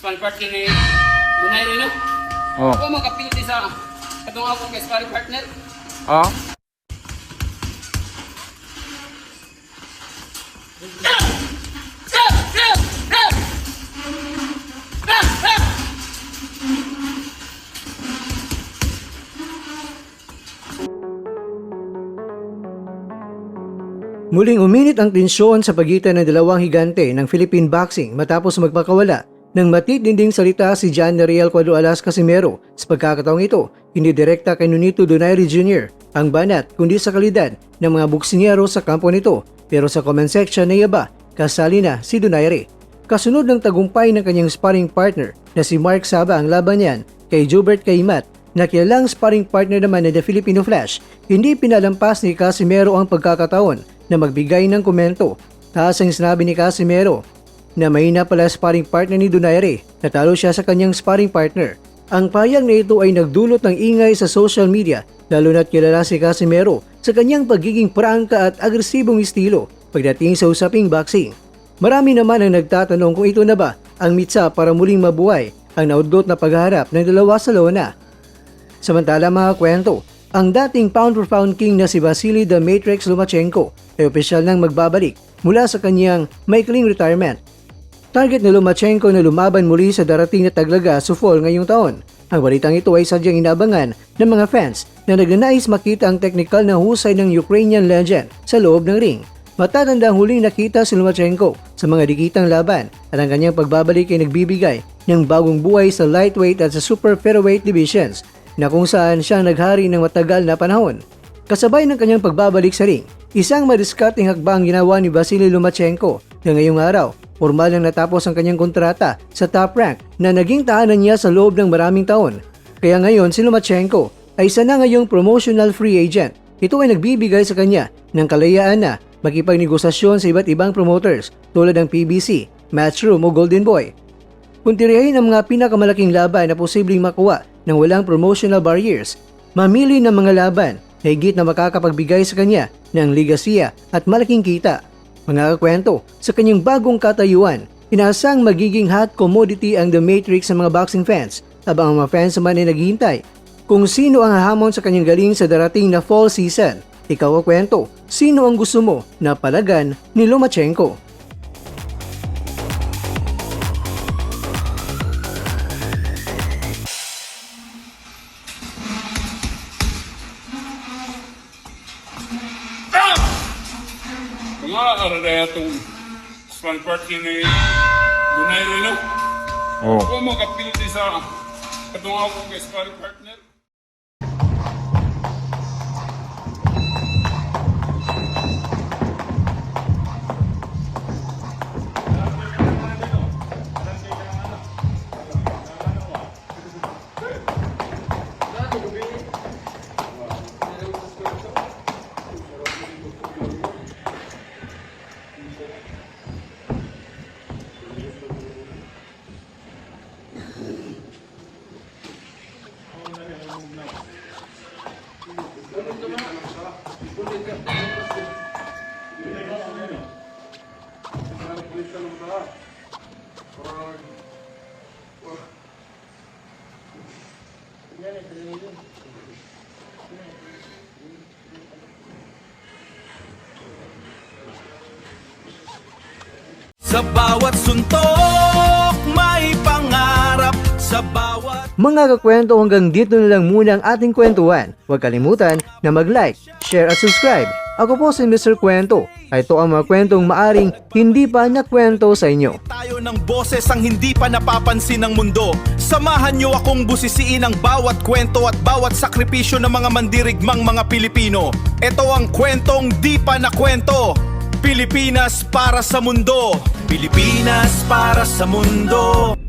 sparring partner ni Dunay rin, no? Oh. Ako makapilti sa katong ako kay sparring partner. Oh. Muling uminit ang tensyon sa pagitan ng dalawang higante ng Philippine boxing matapos magpakawala ng matitinding salita si John Nariel Cuadro Alas Casimero. Sa pagkakataong ito, hindi direkta kay Nonito Donaire Jr. ang banat kundi sa kalidad ng mga buksinyero sa kampo nito, pero sa comment section na iba, kasali na si Donaire. Kasunod ng tagumpay ng kanyang sparring partner na si Mark Saba ang laban niyan kay Jobert Kaimat, na kilalang sparring partner naman ng The Filipino Flash, hindi pinalampas ni Casimero ang pagkakataon na magbigay ng komento. Taas ang sinabi ni Casimero na mahina pala sparring partner ni Donaire, natalo siya sa kanyang sparring partner. Ang payag na ito ay nagdulot ng ingay sa social media, lalo na't kilala si Casimero sa kanyang pagiging prangka at agresibong estilo pagdating sa usaping boxing. Marami naman ang nagtatanong kung ito na ba ang mitsa para muling mabuhay ang naudlot na pagharap ng dalawa sa lona. Samantala mga kwento, ang dating pound-for-pound king na si Vasily the Matrix Lomachenko ay opisyal nang magbabalik mula sa kanyang maikling retirement. Target ni Lomachenko na lumaban muli sa darating na Taglaga Sufol ngayong taon. Ang balitang ito ay sadyang inabangan ng mga fans na nagnanais makita ang technical na husay ng Ukrainian legend sa loob ng ring. Matatandang huling nakita si Lomachenko sa mga dikitang laban at ang kanyang pagbabalik ay nagbibigay ng bagong buhay sa lightweight at sa super featherweight divisions, na kung saan siya naghari ng matagal na panahon. Kasabay ng kanyang pagbabalik sa ring, isang madiskarteng hakbang ginawa ni Vasily Lomachenko na ngayong araw, formal nang natapos ang kanyang kontrata sa top rank na naging tahanan niya sa loob ng maraming taon. Kaya ngayon si Lomachenko ay isa na ngayong promotional free agent. Ito ay nagbibigay sa kanya ng kalayaan na makipagnegosasyon sa iba't ibang promoters tulad ng PBC, Matchroom o Golden Boy. Kung tirihin ang mga pinakamalaking laban na posibleng makuha ng walang promotional barriers, mamili ng mga laban na higit na makakapagbigay sa kanya ng ligasiya at malaking kita. Mga kakwento, sa kanyang bagong katayuan, inaasang magiging hot commodity ang The Matrix sa mga boxing fans, habang ang mga fans naman ay naghihintay kung sino ang hahamon sa kanyang galing sa darating na fall season. Ikaw kakwento, sino ang gusto mo na palagan ni Lomachenko? Mga araya itong sparring partner ni Dunay rin, no? Oh. Ako makapilti sa katong ako kay sparring partner. Sa bawat suntok, may pangarap. Sa bawat... Mga kakwento, hanggang dito na lang muna ang ating kwentuhan. Huwag kalimutan na mag-like, share at subscribe. Ako po si Mr. Kwento. Ito ang mga kwentong maaring hindi pa nakwento sa inyo. Tayo ng boses ang hindi pa napapansin ng mundo. Samahan niyo akong busisiin ang bawat kwento at bawat sakripisyo ng mga mandirigmang mga Pilipino. Ito ang kwentong di pa nakwento. Pilipinas para sa mundo. Pilipinas para sa mundo.